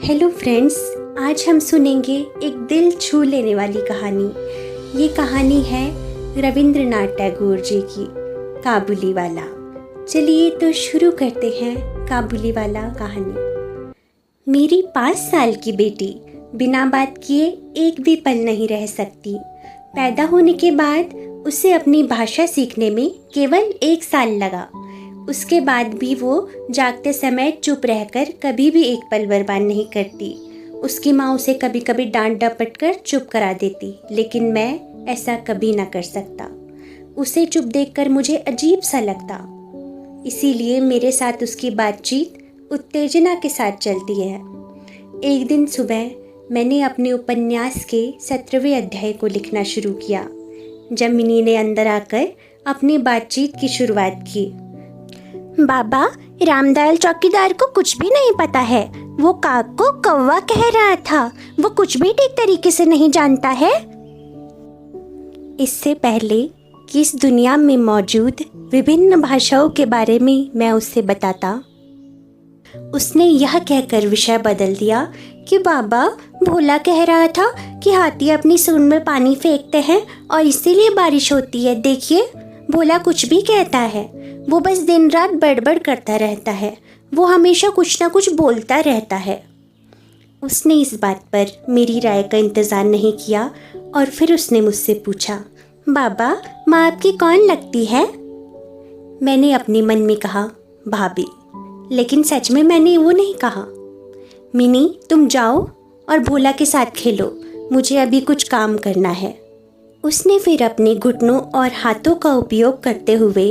Hello friends, आज हम सुनेंगे एक दिल छू लेने वाली कहानी। ये कहानी है रविंद्रनाथ टैगोर जी की, काबुलीवाला। चलिए तो शुरू करते हैं काबुलीवाला कहानी। मेरी 5 साल की बेटी बिना बात किए एक भी पल नहीं रह सकती। पैदा होने के बाद उसे अपनी भाषा सीखने में केवल 1 साल लगा। उसके बाद भी वो जागते समय चुप रहकर कभी भी एक पल बर्बाद नहीं करती। उसकी माँ उसे कभी कभी डांट डपट कर चुप करा देती, लेकिन मैं ऐसा कभी ना कर सकता। उसे चुप देखकर मुझे अजीब सा लगता, इसीलिए मेरे साथ उसकी बातचीत उत्तेजना के साथ चलती है। एक दिन सुबह मैंने अपने उपन्यास के 17वें अध्याय को लिखना शुरू किया, जब मिनी ने अंदर आकर अपनी बातचीत की शुरुआत की। बाबा, रामदयाल चौकीदार को कुछ भी नहीं पता है। वो काक को कौवा कह रहा था। वो कुछ भी ठीक तरीके से नहीं जानता है। इससे पहले कि इस दुनिया में मौजूद विभिन्न भाषाओं के बारे में मैं उससे बताता, उसने यह कहकर विषय बदल दिया कि बाबा, भोला कह रहा था कि हाथी अपनी सूंड में पानी फेंकते हैं और इसीलिए बारिश होती है। देखिए, भोला कुछ भी कहता है। वो बस दिन रात बड़बड़ करता रहता है। वो हमेशा कुछ ना कुछ बोलता रहता है। उसने इस बात पर मेरी राय का इंतज़ार नहीं किया और फिर उसने मुझसे पूछा, बाबा, माँ आपकी कौन लगती है? मैंने अपने मन में कहा, भाभी, लेकिन सच में मैंने वो नहीं कहा। मिनी, तुम जाओ और भोला के साथ खेलो, मुझे अभी कुछ काम करना है। उसने फिर अपने घुटनों और हाथों का उपयोग करते हुए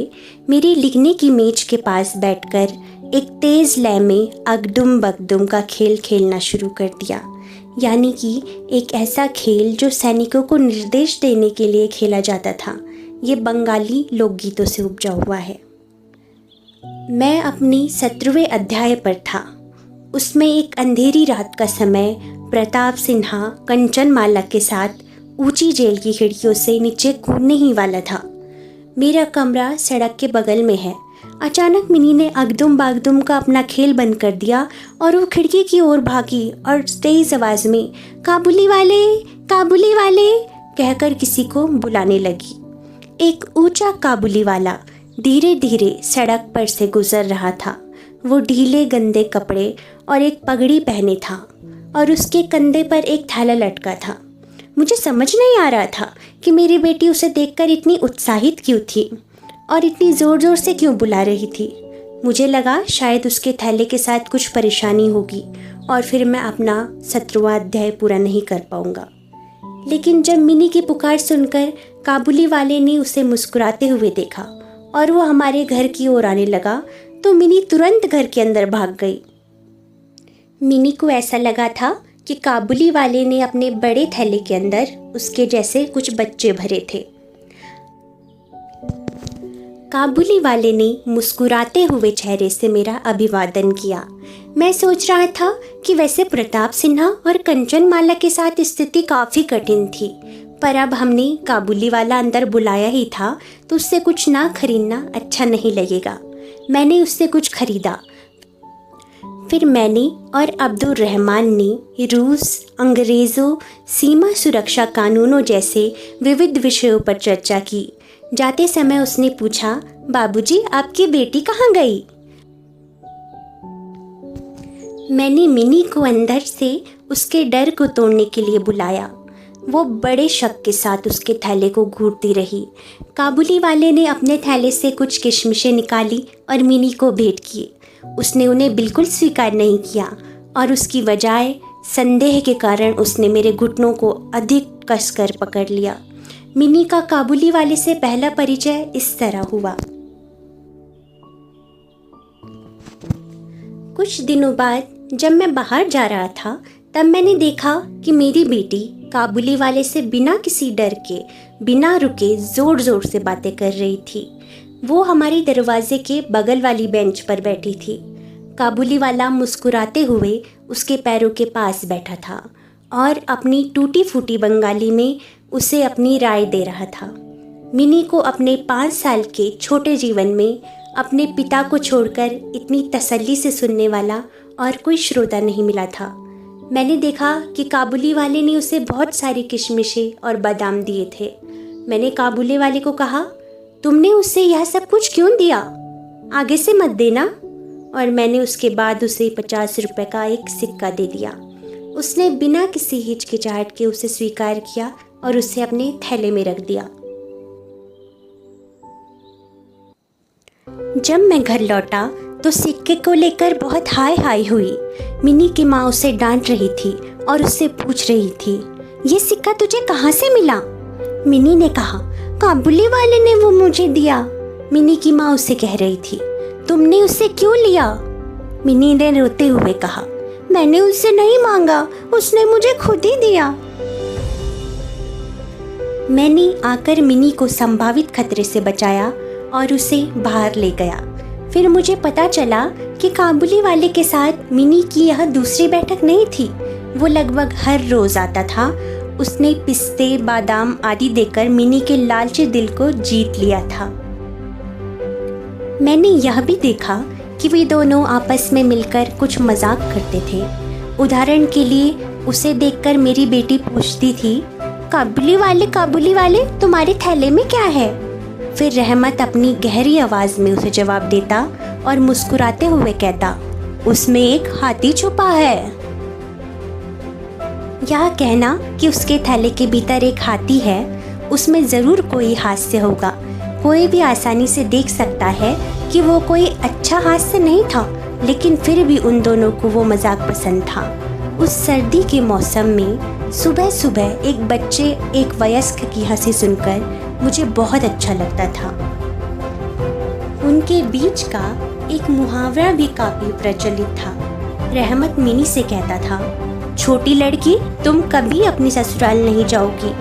मेरी लिखने की मेज के पास बैठकर एक तेज़ लय में अगदुम बगदुम का खेल खेलना शुरू कर दिया, यानी कि एक ऐसा खेल जो सैनिकों को निर्देश देने के लिए खेला जाता था। ये बंगाली लोकगीतों से उपजा हुआ है। मैं अपनी 17वें अध्याय पर था। उसमें एक अंधेरी रात का समय प्रताप सिन्हा कंचनमाला के साथ ऊंची जेल की खिड़कियों से नीचे कूदने ही वाला था। मेरा कमरा सड़क के बगल में है। अचानक मिनी ने अगदुम बागदुम का अपना खेल बंद कर दिया और वो खिड़की की ओर भागी और तेज आवाज में काबुली वाले कहकर किसी को बुलाने लगी। एक ऊंचा काबुली वाला धीरे धीरे सड़क पर से गुजर रहा था। वो ढीले गंदे कपड़े और एक पगड़ी पहने था और उसके कंधे पर एक थैला लटका था। मुझे समझ नहीं आ रहा था कि मेरी बेटी उसे देखकर इतनी उत्साहित क्यों थी और इतनी ज़ोर ज़ोर से क्यों बुला रही थी। मुझे लगा शायद उसके थैले के साथ कुछ परेशानी होगी और फिर मैं अपना 17वां अध्याय पूरा नहीं कर पाऊंगा। लेकिन जब मिनी की पुकार सुनकर काबुली वाले ने उसे मुस्कुराते हुए देखा और वो हमारे घर की ओर आने लगा, तो मिनी तुरंत घर के अंदर भाग गई। मिनी को ऐसा लगा था कि काबुली वाले ने अपने बड़े थैले के अंदर उसके जैसे कुछ बच्चे भरे थे। काबुली वाले ने मुस्कुराते हुए चेहरे से मेरा अभिवादन किया। मैं सोच रहा था कि वैसे प्रताप सिन्हा और कंचनमाला के साथ स्थिति काफ़ी कठिन थी, पर अब हमने काबुली वाला अंदर बुलाया ही था, तो उससे कुछ ना खरीदना अच्छा नहीं लगेगा। मैंने उससे कुछ खरीदा। फिर मैंने और अब्दुल रहमान ने रूस, अंग्रेज़ों, सीमा सुरक्षा कानूनों जैसे विविध विषयों पर चर्चा की। जाते समय उसने पूछा, बाबूजी, आपकी बेटी कहाँ गई? मैंने मिनी को अंदर से उसके डर को तोड़ने के लिए बुलाया। वो बड़े शक के साथ उसके थैले को घूरती रही। काबुली वाले ने अपने थैले से कुछ किशमिशें निकाली और मिनी को भेंट की। उसने उन्हें बिल्कुल स्वीकार नहीं किया और उसकी बजाय संदेह के कारण उसने मेरे घुटनों को अधिक कसकर पकड़ लिया। मिनी का काबुली वाले से पहला परिचय इस तरह हुआ। कुछ दिनों बाद जब मैं बाहर जा रहा था, तब मैंने देखा कि मेरी बेटी काबुली वाले से बिना किसी डर के, बिना रुके ज़ोर ज़ोर से बातें कर रही थी। वो हमारे दरवाजे के बगल वाली बेंच पर बैठी थी। काबुली वाला मुस्कुराते हुए उसके पैरों के पास बैठा था और अपनी टूटी फूटी बंगाली में उसे अपनी राय दे रहा था। मिनी को अपने 5 साल के छोटे जीवन में अपने पिता को छोड़कर इतनी तसल्ली से सुनने वाला और कोई श्रोता नहीं मिला था। मैंने देखा कि काबुली वाले ने उसे बहुत सारी किशमिशें और बादाम दिए थे। मैंने काबुली वाले को कहा, तुमने उसे यह सब कुछ क्यों दिया? आगे से मत देना। और मैंने उसके बाद उसे 50 रुपए का एक सिक्का दे दिया। उसने बिना किसी हिचकिचाहट के उसे स्वीकार किया और उसे अपने थैले में रख दिया। जब मैं घर लौटा तो सिक्के को लेकर बहुत हाय हाय हुई। मिनी की माँ उसे डांट रही थी और उससे पूछ रही थी, ये सिक्का तुझे कहाँ से मिला? मिनी ने कहा, काबुली वाले ने वो मुझे दिया। मिनी की माँ उसे कह रही थी, तुमने उसे क्यों लिया? मिनी ने रोते हुए कहा, मैंने उससे नहीं मांगा, उसने मुझे खुद ही दिया। मैंने आकर मिनी को संभावित खतरे से बचाया और उसे बाहर ले गया। फिर मुझे पता चला कि काबुली वाले के साथ मिनी की यह दूसरी बैठक नहीं थी। वो लगभग हर रोज आता था। उसने पिस्ते, बादाम आदि देकर मिनी के लालची दिल को जीत लिया था। मैंने यह भी देखा कि वे दोनों आपस में मिलकर कुछ मजाक करते थे। उदाहरण के लिए उसे देखकर मेरी बेटी पूछती थी, काबुली वाले तुम्हारे थैले में क्या है? फिर रहमत अपनी गहरी आवाज में उसे जवाब देता और मुस्कुराते हुए कहता, उसमें एक हाथी छुपा है। यह कहना कि उसके थैले के भीतर एक हाथी है, उसमें जरूर कोई हास्य होगा। कोई भी आसानी से देख सकता है कि वो कोई अच्छा हास्य नहीं था, लेकिन फिर भी उन दोनों को वो मजाक पसंद था। उस सर्दी के मौसम में सुबह सुबह एक बच्चे एक वयस्क की हंसी सुनकर मुझे बहुत अच्छा लगता था। उनके बीच का एक मुहावरा भी काफी प्रचलित था। रहमत मिनी से कहता था, छोटी लड़की, तुम कभी अपनी ससुराल नहीं जाओगी।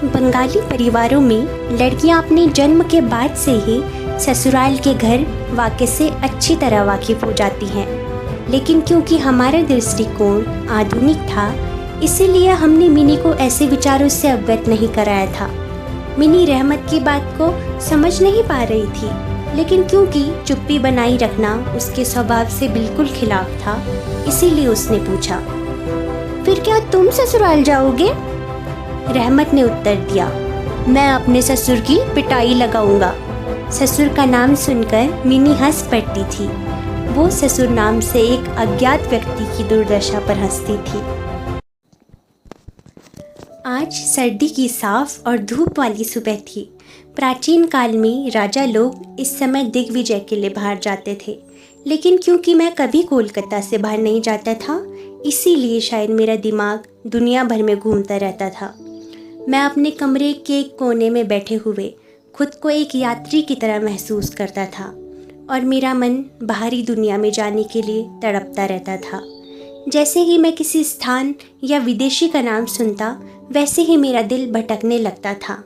बंगाली परिवारों में लड़कियां अपने जन्म के बाद से ही ससुराल के घर वाक़े से अच्छी तरह वाकिफ हो जाती हैं। लेकिन क्योंकि हमारा दृष्टिकोण आधुनिक था, इसीलिए हमने मिनी को ऐसे विचारों से अवगत नहीं कराया था। मिनी रहमत की बात को समझ नहीं पा रही थी, लेकिन क्योंकि चुप्पी बनाई रखना उसके स्वभाव से बिल्कुल खिलाफ था, इसीलिए उसने पूछा, फिर क्या तुम ससुराल जाओगे? रहमत ने उत्तर दिया, मैं अपने ससुर की पिटाई लगाऊंगा। ससुर का नाम सुनकर मिनी हंस पड़ती थी। वो ससुर नाम से एक अज्ञात व्यक्ति की दुर्दशा पर हंसती थी। आज सर्दी की साफ और धूप वाली सुबह थी। प्राचीन काल में राजा लोग इस समय दिग्विजय के लिए बाहर जाते थे, लेकिन क्योंकि मैं कभी कोलकाता से बाहर नहीं जाता था, इसीलिए शायद मेरा दिमाग दुनिया भर में घूमता रहता था। मैं अपने कमरे के एक कोने में बैठे हुए खुद को एक यात्री की तरह महसूस करता था और मेरा मन बाहरी दुनिया में जाने के लिए तड़पता रहता था। जैसे ही मैं किसी स्थान या विदेशी का नाम सुनता, वैसे ही मेरा दिल भटकने लगता था।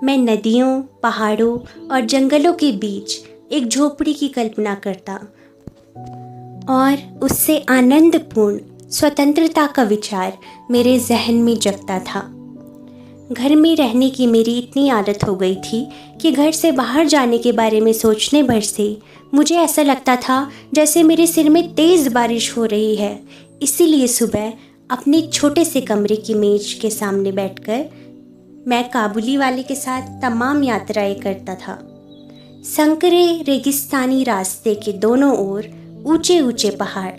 मैं नदियों, पहाड़ों और जंगलों के बीच एक झोपड़ी की कल्पना करता और उससे आनंदपूर्ण स्वतंत्रता का विचार मेरे जहन में जगता था। घर में रहने की मेरी इतनी आदत हो गई थी कि घर से बाहर जाने के बारे में सोचने भर से मुझे ऐसा लगता था जैसे मेरे सिर में तेज़ बारिश हो रही है। इसीलिए सुबह अपने छोटे से कमरे की मेज के सामने बैठकर मैं काबुली वाले के साथ तमाम यात्राएं करता था। संकरे रेगिस्तानी रास्ते के दोनों ओर ऊंचे ऊंचे पहाड़,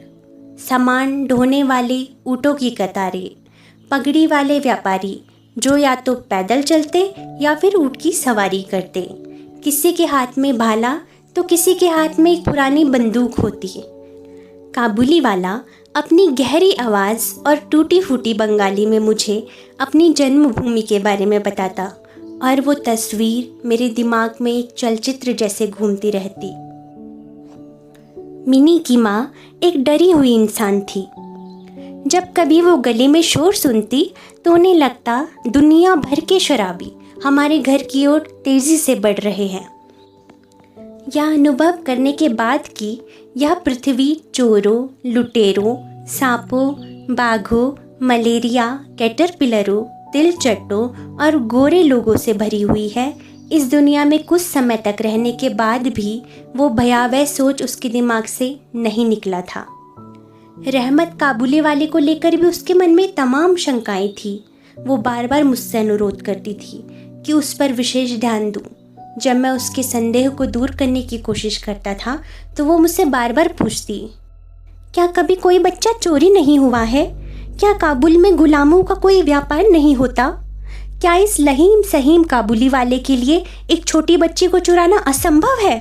सामान ढोने वाले ऊँटों की कतारें, पगड़ी वाले व्यापारी जो या तो पैदल चलते या फिर ऊँट की सवारी करते। किसी के हाथ में भाला तो किसी के हाथ में एक पुरानी बंदूक होती। काबुली वाला अपनी गहरी आवाज़ और टूटी फूटी बंगाली में मुझे अपनी जन्मभूमि के बारे में बताता और वो तस्वीर मेरे दिमाग में एक चलचित्र जैसे घूमती रहती। मिनी की माँ एक डरी हुई इंसान थी। जब कभी वो गली में शोर सुनती तो उन्हें लगता दुनिया भर के शराबी हमारे घर की ओर तेज़ी से बढ़ रहे हैं। यह अनुभव करने के बाद कि यह पृथ्वी चोरों, लुटेरों, सांपों, बाघों, मलेरिया, कैटरपिलरों, तिलचट्टों और गोरे लोगों से भरी हुई है, इस दुनिया में कुछ समय तक रहने के बाद भी वो भयावह सोच उसके दिमाग से नहीं निकला था। रहमत काबुली वाले को लेकर भी उसके मन में तमाम शंकाएं थी। वो बार बार मुझसे अनुरोध करती थी कि उस पर विशेष ध्यान दूं। जब मैं उसके संदेह को दूर करने की कोशिश करता था तो वो मुझसे बार बार पूछती, क्या कभी कोई बच्चा चोरी नहीं हुआ है? क्या काबुल में गुलामों का कोई व्यापार नहीं होता? क्या इस लहीम सहीम काबुली वाले के लिए एक छोटी बच्ची को चुराना असंभव है?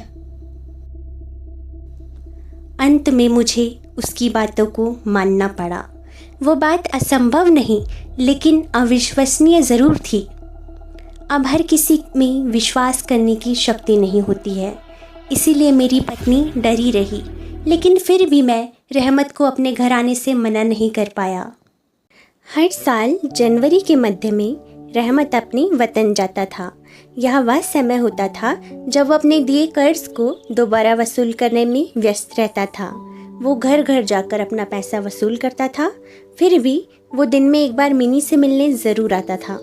अंत में मुझे उसकी बातों को मानना पड़ा। वो बात असंभव नहीं लेकिन अविश्वसनीय ज़रूर थी। अब हर किसी में विश्वास करने की शक्ति नहीं होती है, इसीलिए मेरी पत्नी डरी रही, लेकिन फिर भी मैं रहमत को अपने घर आने से मना नहीं कर पाया। हर साल जनवरी के मध्य में रहमत अपने वतन जाता था। यह वह समय होता था जब वो अपने दिए कर्ज को दोबारा वसूल करने में व्यस्त रहता था। वो घर घर जाकर अपना पैसा वसूल करता था। फिर भी वो दिन में एक बार मिनी से मिलने ज़रूर आता था।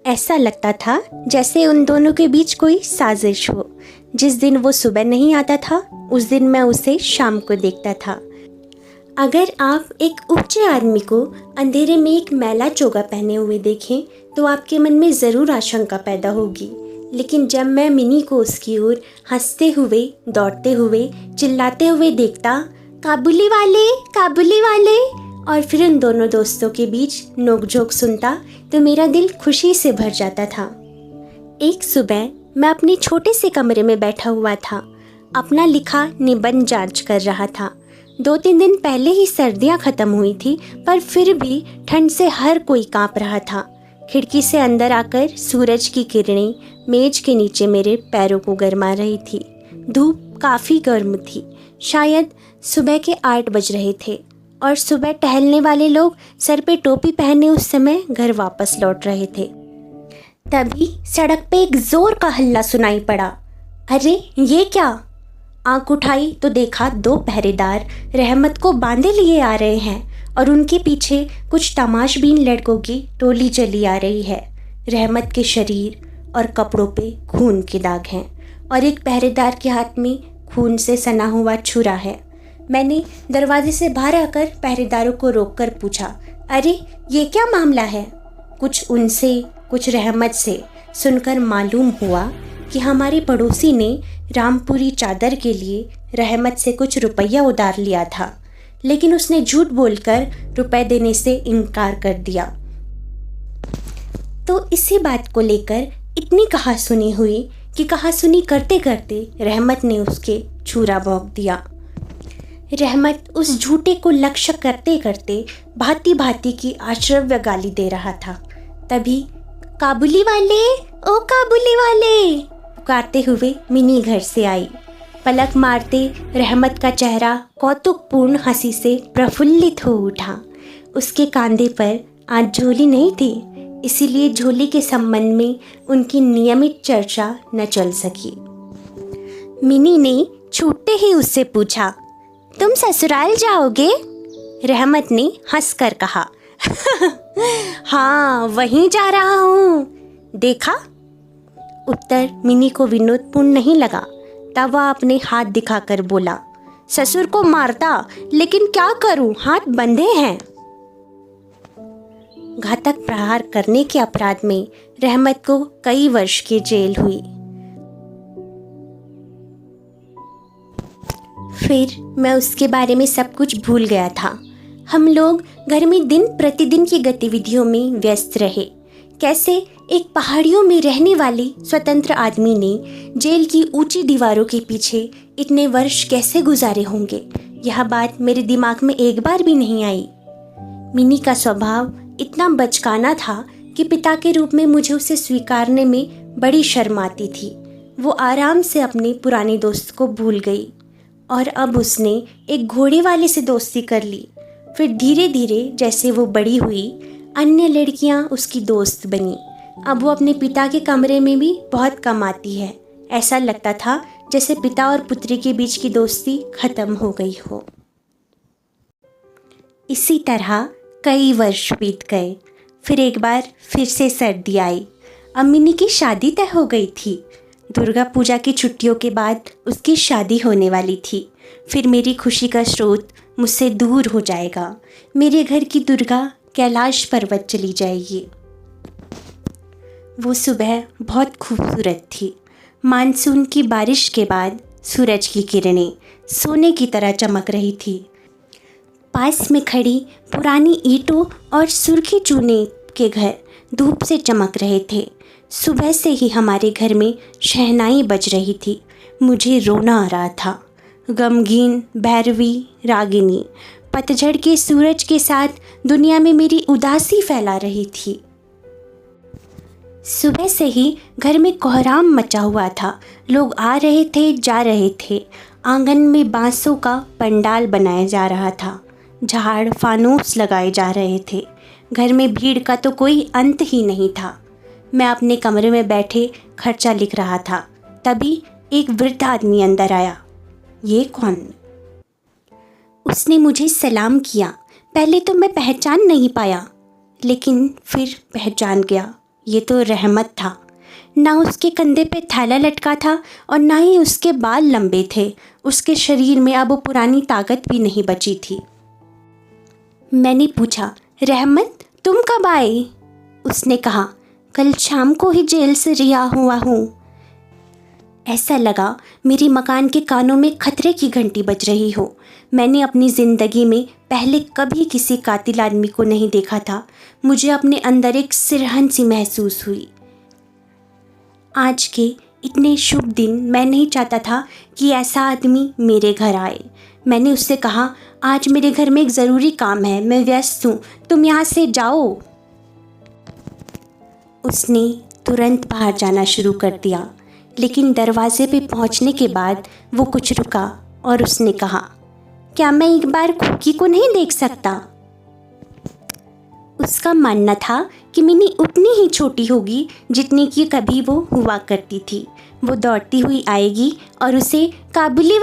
ऐसा लगता था जैसे उन दोनों के बीच कोई साजिश हो। जिस दिन वो सुबह नहीं आता था उस दिन मैं उसे शाम को देखता था। अगर आप एक ऊंचे आदमी को अंधेरे में एक मैला चोगा पहने हुए देखें तो आपके मन में ज़रूर आशंका पैदा होगी, लेकिन जब मैं मिनी को उसकी ओर हंसते हुए, दौड़ते हुए, चिल्लाते हुए देखता, काबुली वाले, काबुली वाले, और फिर उन दोनों दोस्तों के बीच नोकझोंक सुनता तो मेरा दिल खुशी से भर जाता था। एक सुबह मैं अपने छोटे से कमरे में बैठा हुआ था, अपना लिखा निबंध जांच कर रहा था। 2-3 दिन पहले ही सर्दियां ख़त्म हुई थी, पर फिर भी ठंड से हर कोई कांप रहा था। खिड़की से अंदर आकर सूरज की किरणें मेज के नीचे मेरे पैरों को गरमा रही थी। धूप काफ़ी गर्म थी। शायद सुबह के 8 बज रहे थे और सुबह टहलने वाले लोग सर पे टोपी पहने उस समय घर वापस लौट रहे थे। तभी सड़क पे एक ज़ोर का हल्ला सुनाई पड़ा। अरे ये क्या? आंख उठाई तो देखा 2 पहरेदार रहमत को बांधे लिए आ रहे हैं और उनके पीछे कुछ तमाशबीन लड़कों की टोली चली आ रही है। रहमत के शरीर और कपड़ों पे खून के दाग हैं और एक पहरेदार के हाथ में खून से सना हुआ छुरा है। मैंने दरवाजे से बाहर आकर पहरेदारों को रोककर पूछा, अरे ये क्या मामला है? कुछ उनसे कुछ रहमत से सुनकर मालूम हुआ कि हमारे पड़ोसी ने रामपुरी चादर के लिए रहमत से कुछ रुपया उधार लिया था, लेकिन उसने झूठ बोलकर रुपए देने से इनकार कर दिया। तो इसी बात को लेकर इतनी कहासुनी हुई कि कहासुनी करते करते रहमत ने उसके छुरा भोंक दिया। रहमत उस झूठे को लक्ष्य करते करते भांति भांति की आश्चर्य गाली दे रहा था। तभी काबुली वाले, ओ काबुली वाले, पुकारते हुए मिनी घर से आई। पलक मारते रहमत का चेहरा कौतुकपूर्ण हंसी से प्रफुल्लित हो उठा। उसके कंधे पर आज झोली नहीं थी, इसीलिए झोली के संबंध में उनकी नियमित चर्चा न चल सकी। मिनी ने छूटते ही उससे पूछा, तुम ससुराल जाओगे? रहमत ने हंसकर कहा, हाँ वहीं जा रहा हूँ। देखा? उत्तर मिनी को विनोदपूर्ण नहीं लगा। तब वह अपने हाथ दिखाकर बोला, ससुर को मारता, लेकिन क्या करूं, हाथ बंधे हैं। घातक प्रहार करने के अपराध में रहमत को कई वर्ष की जेल हुई। फिर मैं उसके बारे में सब कुछ भूल गया था। हम लोग घर में दिन प्रतिदिन की गतिविधियों में व्यस्त रहे। कैसे एक पहाड़ियों में रहने वाले स्वतंत्र आदमी ने जेल की ऊंची दीवारों के पीछे इतने वर्ष कैसे गुजारे होंगे, यह बात मेरे दिमाग में एक बार भी नहीं आई। मिनी का स्वभाव इतना बचकाना था कि पिता के रूप में मुझे उसे स्वीकारने में बड़ी शर्म आती थी। वो आराम से अपने पुराने दोस्त को भूल गई और अब उसने एक घोड़े वाले से दोस्ती कर ली। फिर धीरे धीरे जैसे वो बड़ी हुई, अन्य लड़कियां उसकी दोस्त बनी। अब वो अपने पिता के कमरे में भी बहुत कम आती है। ऐसा लगता था जैसे पिता और पुत्री के बीच की दोस्ती खत्म हो गई हो। इसी तरह कई वर्ष बीत गए। फिर एक बार फिर से सर्दी आई। अब मिनी की शादी तय हो गई थी। दुर्गा पूजा की छुट्टियों के बाद उसकी शादी होने वाली थी फिर मेरी खुशी का स्रोत मुझसे दूर हो जाएगा। मेरे घर की दुर्गा कैलाश पर्वत चली जाएगी। वो सुबह बहुत खूबसूरत थी। मानसून की बारिश के बाद सूरज की किरणें सोने की तरह चमक रही थी। पास में खड़ी पुरानी ईंटों और सुर्खी चूने के घर धूप से चमक रहे थे। सुबह से ही हमारे घर में शहनाई बज रही थी। मुझे रोना आ रहा था। गमगीन, भैरवी, रागिनी पतझड़ के सूरज के साथ दुनिया में मेरी उदासी फैला रही थी। सुबह से ही घर में कोहराम मचा हुआ था। लोग आ रहे थे, जा रहे थे। आंगन में बांसों का पंडाल बनाया जा रहा था। झाड़, फानूस लगाए जा रहे थे। घर में भीड़ का तो कोई अंत ही नहीं था। मैं अपने कमरे में बैठे खर्चा लिख रहा था। तभी एक वृद्ध आदमी अंदर आया। ये कौन? उसने मुझे सलाम किया। पहले तो मैं पहचान नहीं पाया, लेकिन फिर पहचान गया। ये तो रहमत था। ना उसके कंधे पे थैला लटका था और ना ही उसके बाल लंबे थे। उसके शरीर में अब वो पुरानी ताकत भी नहीं बची थी। मैंने पूछा, रहमत तुम कब आए? उसने कहा, कल शाम को ही जेल से रिहा हुआ हूँ। ऐसा लगा मेरे मकान के कानों में खतरे की घंटी बज रही हो। मैंने अपनी ज़िंदगी में पहले कभी किसी कातिल आदमी को नहीं देखा था। मुझे अपने अंदर एक सिरहन सी महसूस हुई। आज के इतने शुभ दिन मैं नहीं चाहता था कि ऐसा आदमी मेरे घर आए। मैंने उससे कहा, आज मेरे घर में एक ज़रूरी काम है, मैं व्यस्त हूँ, तुम यहाँ से जाओ। उसने तुरंत बाहर जाना शुरू कर दिया, लेकिन दरवाजे पे पहुंचने के बाद वो कुछ रुका और उसने कहा, क्या मैं एक बार खुकी को नहीं देख सकता? उसका मानना था कि मिनी उतनी ही छोटी होगी जितनी कि कभी वो हुआ करती थी। वो दौड़ती हुई आएगी और उसे काबुली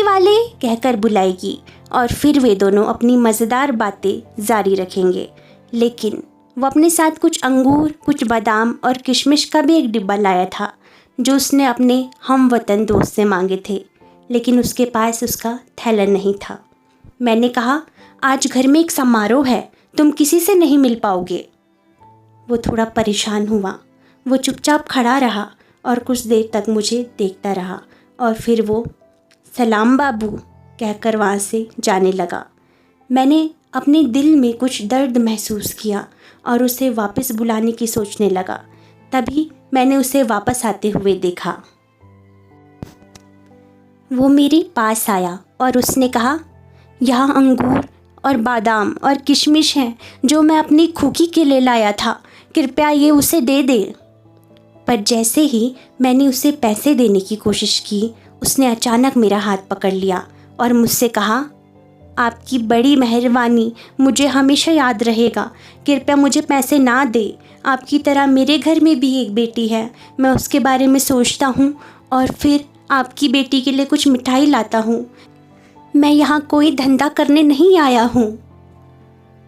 वाले कहकर बुलाएगी और फिर वे दोनों अपनी मज़ेदार बातें जारी रखेंगे। लेकिन वो अपने साथ कुछ अंगूर, कुछ बादाम और किशमिश का भी एक डिब्बा लाया था, जो उसने अपने हमवतन दोस्त से मांगे थे, लेकिन उसके पास उसका थैला नहीं था। मैंने कहा, आज घर में एक समारोह है, तुम किसी से नहीं मिल पाओगे। वो थोड़ा परेशान हुआ। वो चुपचाप खड़ा रहा और कुछ देर तक मुझे देखता रहा और फिर वो सलाम बाबू कहकर वहाँ से जाने लगा। मैंने अपने दिल में कुछ दर्द महसूस किया और उसे वापस बुलाने की सोचने लगा। तभी मैंने उसे वापस आते हुए देखा। वो मेरे पास आया और उसने कहा, यहाँ अंगूर और बादाम और किशमिश हैं जो मैं अपनी खुकी के लिए लाया था, कृपया ये उसे दे दे। पर जैसे ही मैंने उसे पैसे देने की कोशिश की, उसने अचानक मेरा हाथ पकड़ लिया और मुझसे कहा, आपकी बड़ी मेहरबानी मुझे हमेशा याद रहेगा, कृपया मुझे पैसे ना दे। आपकी तरह मेरे घर में भी एक बेटी है, मैं उसके बारे में सोचता हूँ और फिर आपकी बेटी के लिए कुछ मिठाई लाता हूँ। मैं यहाँ कोई धंधा करने नहीं आया हूँ।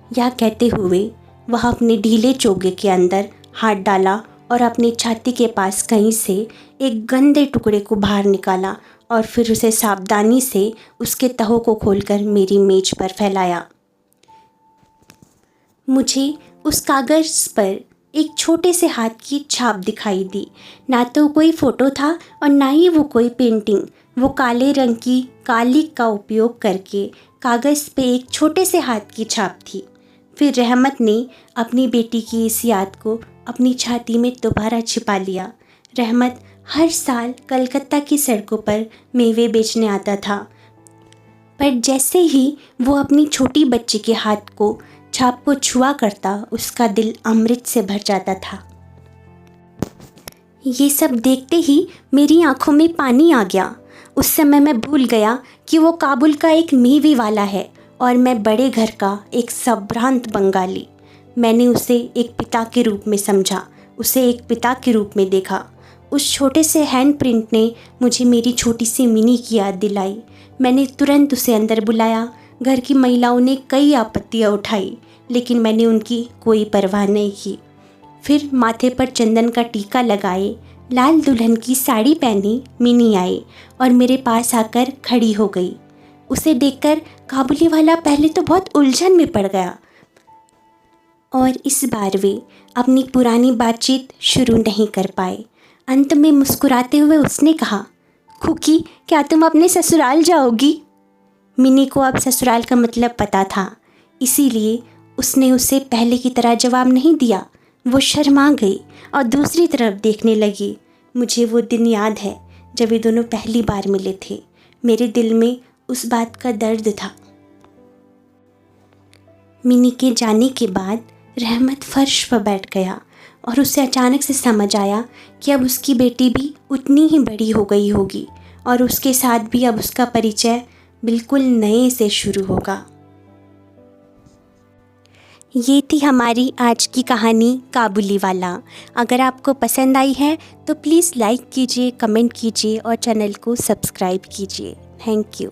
यह कहते हुए वह अपने ढीले चोगे के अंदर हाथ डाला और अपनी छाती के पास कहीं से एक गंदे टुकड़े को बाहर निकाला और फिर उसे सावधानी से उसके तहों को खोलकर मेरी मेज पर फैलाया। मुझे उस कागज़ पर एक छोटे से हाथ की छाप दिखाई दी। ना तो कोई फ़ोटो था और ना ही वो कोई पेंटिंग। वो काले रंग की कालिक का उपयोग करके कागज़ पे एक छोटे से हाथ की छाप थी। फिर रहमत ने अपनी बेटी की इस याद को अपनी छाती में दोबारा छिपा लिया। रहमत हर साल कलकत्ता की सड़कों पर मेवे बेचने आता था, पर जैसे ही वो अपनी छोटी बच्ची के हाथ को छाप को छुआ करता, उसका दिल अमृत से भर जाता था। ये सब देखते ही मेरी आंखों में पानी आ गया। उस समय मैं भूल गया कि वो काबुल का एक मेवे वाला है और मैं बड़े घर का एक संभ्रांत बंगाली। मैंने उसे एक पिता के रूप में समझा, उसे एक पिता के रूप में देखा। उस छोटे से हैंड प्रिंट ने मुझे मेरी छोटी सी मिनी की याद दिलाई। मैंने तुरंत उसे अंदर बुलाया। घर की महिलाओं ने कई आपत्तियां उठाई, लेकिन मैंने उनकी कोई परवाह नहीं की। फिर माथे पर चंदन का टीका लगाए, लाल दुल्हन की साड़ी पहनी मिनी आई और मेरे पास आकर खड़ी हो गई। उसे देखकर काबुली वाला पहले तो बहुत उलझन में पड़ गया और इस बार वे अपनी पुरानी बातचीत शुरू नहीं कर पाए। अंत में मुस्कुराते हुए उसने कहा, खुकी, क्या तुम अपने ससुराल जाओगी? मिनी को अब ससुराल का मतलब पता था, इसीलिए उसने उसे पहले की तरह जवाब नहीं दिया। वो शर्मा गई और दूसरी तरफ देखने लगी। मुझे वो दिन याद है जब ये दोनों पहली बार मिले थे। मेरे दिल में उस बात का दर्द था। मिनी के जाने के बाद रहमत फर्श पर बैठ गया और उसे अचानक से समझ आया कि अब उसकी बेटी भी उतनी ही बड़ी हो गई होगी और उसके साथ भी अब उसका परिचय बिल्कुल नए से शुरू होगा। ये थी हमारी आज की कहानी काबुली वाला। अगर आपको पसंद आई है तो प्लीज़ लाइक कीजिए, कमेंट कीजिए और चैनल को सब्सक्राइब कीजिए। Thank you.